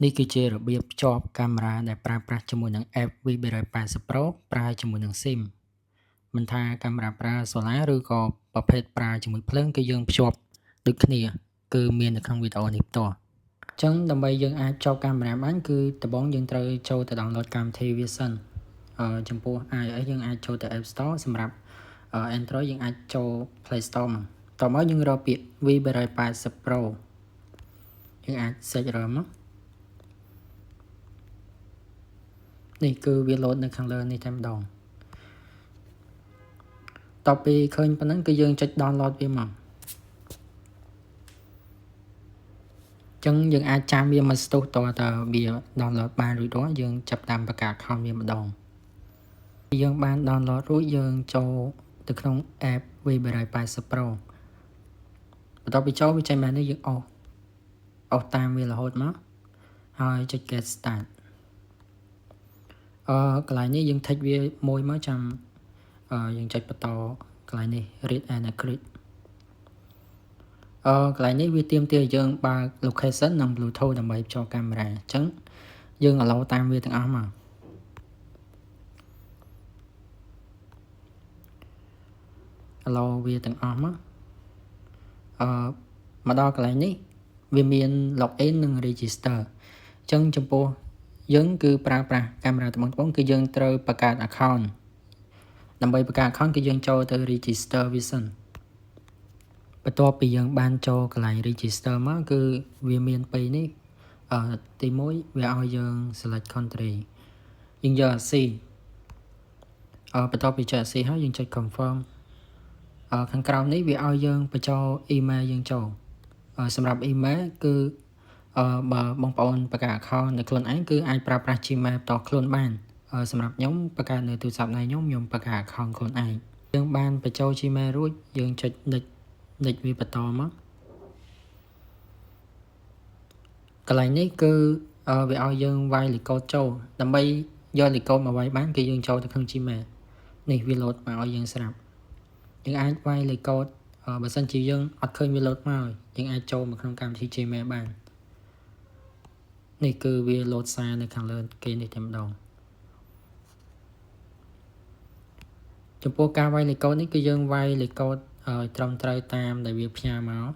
នេះគឺជារបៀបភ្ជាប់កាមេរ៉ាដែលប្រើប្រាស់ជាមួយនឹង App V380 Pro ប្រើជាមួយនឹង SIM មិនថាកាមេរ៉ាប្រើសូឡាឬក៏ប្រភេទប្រើជាមួយភ្លើងគឺយើងភ្ជាប់ដូចគ្នាគឺមាននៅក្នុងវីដេអូនេះផ្ទាល់អញ្ចឹងដើម្បីយើងអាចភ្ជាប់កាមេរ៉ាបានគឺដំបូងយើងត្រូវចូលទៅ download កម្មវិធីវាសិនចំពោះ iOS យើងអាចចូលទៅ App Store សម្រាប់ Android យើងអាចចូល Play Store មកតមកយើងរកពាក្យ V380 Pro យើងអាច search រកមកនេះគឺវា load នៅខាងលើនេះតែម្ដងតទៅពីឃើញប៉ុណ្ណឹងគឺយើងចុច download វាមកចឹងយើងអាចចាំវាមកស្ទុះតើតើវា download បានរួចរាល់យើងចាប់តាមបង្កើត account វាម្ដងយើងបាន download រួចយើងចូលទៅក្នុង app V380 Pro បន្ទាប់ពីចូលវាចេញមកនេះយើងអូសតាមវារហូតមកហើយចុច get start កន្លែងនេះយើង take វាមួយមកចាំយើងចុចបន្តកន្លែងនេះ read and agree កន្លែងនេះវាទាមទារយើងបើក location និង Bluetooth ដើម្បីភ្ជាប់កាមេរ៉ាអញ្ចឹងយើង allow តាមវាទាំងអស់មក allow វាទាំងអស់មកមកដល់កន្លែងនេះវាមាន login និង register អញ្ចឹងចំពោះយើងគឺប្រើប្រាស់កាមេរ៉ាត្បូងគឺយើងត្រូវបង្កើត account ដើម្បីបង្កើត account គឺយើងចូលទៅ register វាសិនបន្ទាប់ពីយើងបានចូលកន្លែង register មកគឺវាមានពីរនេះទី1វាឲ្យយើង select country យើងយក ASEAN បន្ទាប់ពីចុច ASEAN ហើយយើងចុច confirm ខាងក្រោមនេះវាឲ្យយើងបញ្ចូល email យើងចូលសម្រាប់ email គឺបើបងប្អូនបង្កើត account នៅខ្លួនឯងគឺអាចប្រើប្រាស់ Gmail ផ្ទាល់ខ្លួនបានសម្រាប់ខ្ញុំបង្កើតនៅទូរស័ព្ទដៃខ្ញុំបង្កើត account ខ្លួនឯងយើងបានបញ្ចូល Gmail រួចយើងចុច next វាបន្តមកកន្លែងនេះគឺវាឲ្យយើងវាយលេខកូដចូលដើម្បីយកលេខកូដមកវាយបានគឺយើងចូលទៅក្នុង Gmail នេះវា load មកឲ្យយើងស្រាប់យើងអាចវាយលេខកូដបើសិនជាយើងអត់ឃើញវា load មកយើងអាចចូលមកក្នុងកម្មវិធី Gmail បាននេះគឺវា load សារនៅខាងលើគេនេះតែម្ដងចំពោះការវាយលេខកូដនេះគឺយើងវាយលេខកូដឲ្យត្រឹមត្រូវតាមដែលវាផ្ញើមក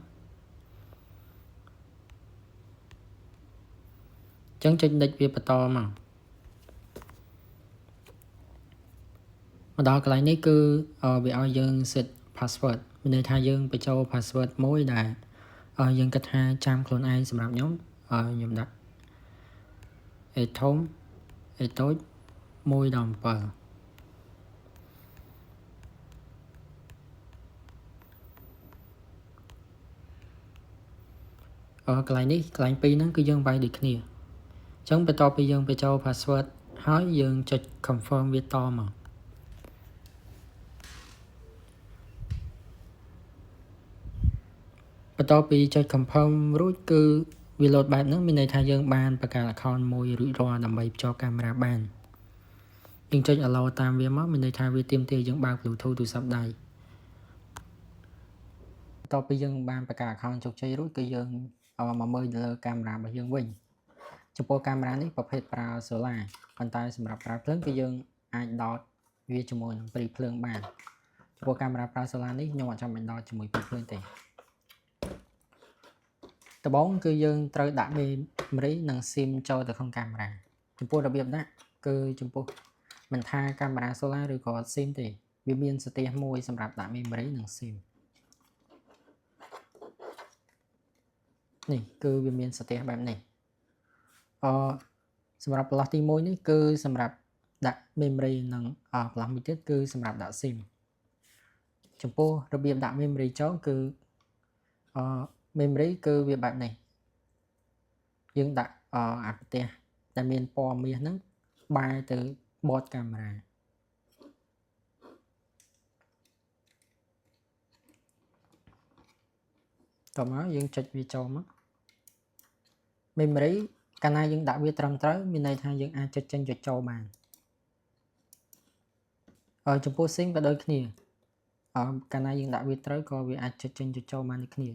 ចឹងចុច next វាបន្តមកដល់កន្លែងនេះគឺវាឲ្យយើង set password មានន័យថាយើងបញ្ចូល password មួយដែលយើងគិតថាចាំខ្លួនឯងសម្រាប់ខ្ញុំដាក់ A ធំ A តូច 1 ដល់ 7កន្លែងនេះកន្លែងពីរហ្នឹងគឺយើងវាយដូចគ្នាអញ្ចឹងបន្ទាប់ពីយើងបញ្ចូល password ហើយយើងចុច confirm វាតមកបន្ទាប់ពីចុច confirm រួចគឺវា load បែបហ្នឹងមានន័យថាយើងបានបង្កើត account មួយរួចរាល់ដើម្បីភ្ជាប់កាមេរ៉ាបានយើងចុច allow តាមវាមកមានន័យថាវាទាមទារយើងបើក Bluetooth ទូរស័ព្ទដៃបន្ទាប់ពីយើងបានបង្កើត account ជោគជ័យរួចគឺយើងមកមើលលើកាមេរ៉ារបស់យើងវិញចំពោះកាមេរ៉ានេះប្រភេទប្រើ solar ប៉ុន្តែសម្រាប់ប្រើភ្លើងគឺយើងអាចដោតវាជាមួយនឹងព្រីភ្លើងបានចំពោះកាមេរ៉ាប្រើ solar នេះខ្ញុំអត់ចាំបាច់ដោតជាមួយព្រីភ្លើងទេដំបូងគឺយើងត្រូវដាក់ memory និង SIM ចូលទៅក្នុងកាមេរ៉ាចំពោះរបៀបដាក់គឺចំពោះមិនថាកាមេរ៉ា solar ឬក៏ SIM ទេវាមានស្ទះមួយសម្រាប់ដាក់ memory និង SIM នេះគឺវាមានស្ទះបែបនេះសម្រាប់ block ទី1នេះគឺសម្រាប់ដាក់ memory និង block មួយទៀតគឺសម្រាប់ដាក់ SIM ចំពោះរបៀបដាក់ memory ចូលគឺmemory គឺវាបែបនេះយើងដាក់អាប្រទេសដែលមានពណ៌មាសហ្នឹងបែរទៅ board កាមេរ៉ាតោះមកយើងចុចវាចូលមក memory កាលណាយើងដាក់វាត្រឹមត្រូវមានន័យថាយើងអាចចុចចេញចុចចូលបានចំពោះ SIM ក៏ដូចគ្នាកាលណាយើងដាក់វាត្រូវក៏វាអាចចុចចេញចុចចូលបានដូចគ្នា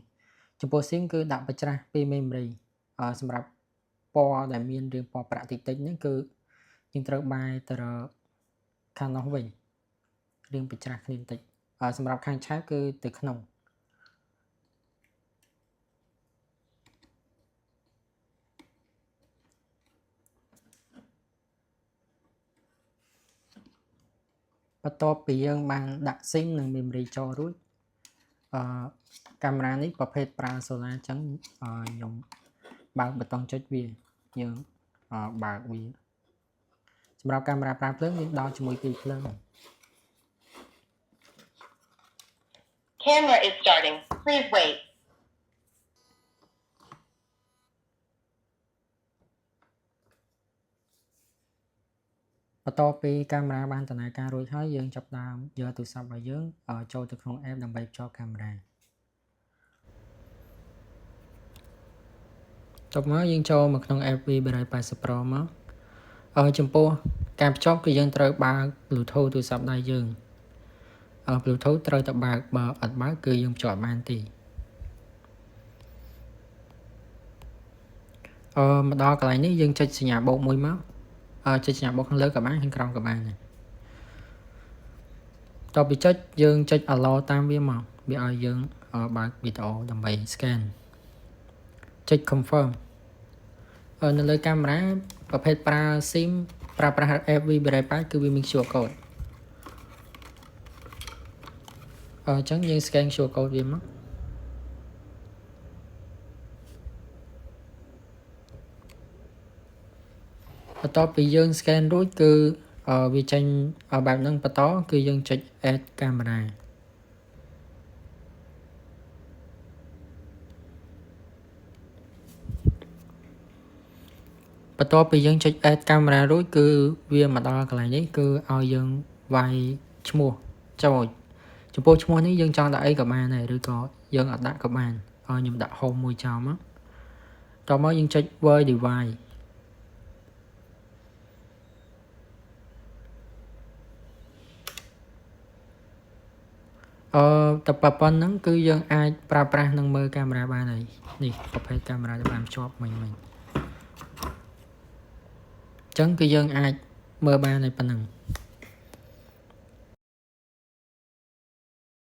ចំពោះ SIM គឺដាក់បច្ច្រាស់ពី memory សម្រាប់ ពណ៌ដែលមានរាងពណ៌ប្រាក់តិចៗហ្នឹងគឺយើងត្រូវបែរទៅរកខាងនោះវិញរាងបច្រាស់គ្នាបន្តិចសម្រាប់ខាងឆៅគឺទៅក្នុងបន្ទាប់ពីយើងបានដាក់ SIM និង memory ចូលរួចកាមេរ៉ានេះប្រភេទប្រើ solar អញ្ចឹងខ្ញុំបើកប៊ូតុងចុចវាយើងបើកវាសម្រាប់កាមេរ៉ាប្រើភ្លើងយើងដល់ជាមួយពីភ្លើង Camera is starting. Please wait. បន្ទាប់ពីកាមេរ៉ាបានដំណើរការរួចហើយយើងចាប់ផ្ដើមយកទូរស័ព្ទរបស់យើងចូលទៅក្នុង app ដើម្បីភ្ជាប់កាមេរ៉ាតបមកយើងចូលមកក្នុង app V380 Pro មកចំពោះការភ្ជាប់គឺយើងត្រូវបើក Bluetooth ទូរស័ព្ទដៃយើងBluetooth ត្រូវតែបើកបើអត់បើកគឺយើងភ្ជាប់បានទេមកដល់កន្លែងនេះយើងចុចសញ្ញាបូកមួយមកចុចសញ្ញាបូកខាងលើក៏បានខាងក្រោមក៏បានដែរតទៅពីចុចយើងចុច allow តាមវាមកវាឲ្យយើងបើកវីដេអូដើម្បី scan ចុច confirm នៅលើកាមេរ៉ាប្រភេទប្រើ SIM ប្រើប្រាស់ app V380 គឺវាមាន QR code អញ្ចឹងយើង scan QR code វាមកបន្ទាប់ពីយើង scan រួចគឺវាចេញបែបហ្នឹងបន្តគឺយើងចុច add camera បន្ទាប់ពីយើងចុច add camera រួចគឺវាមកដល់កន្លែងនេះគឺឲ្យយើងវាយឈ្មោះចូលចំពោះឈ្មោះនេះយើងចង់ដាក់អីក៏បានដែរឬក៏យើងអត់ដាក់ក៏បានឲ្យខ្ញុំដាក់ home មួយចោលមកតមកយើងចុច word device តែប៉ុណ្្នឹងគឺយើងអាចប្រើប្រាស់នឹងមើលកាមេរ៉ាបានហើយនេះប្រភេទកាមេរ៉ាដែលបានភ្ជាប់មិញអញ្ចឹងគឺយើងអាចមើលបានហើយប៉ុណ្្នឹង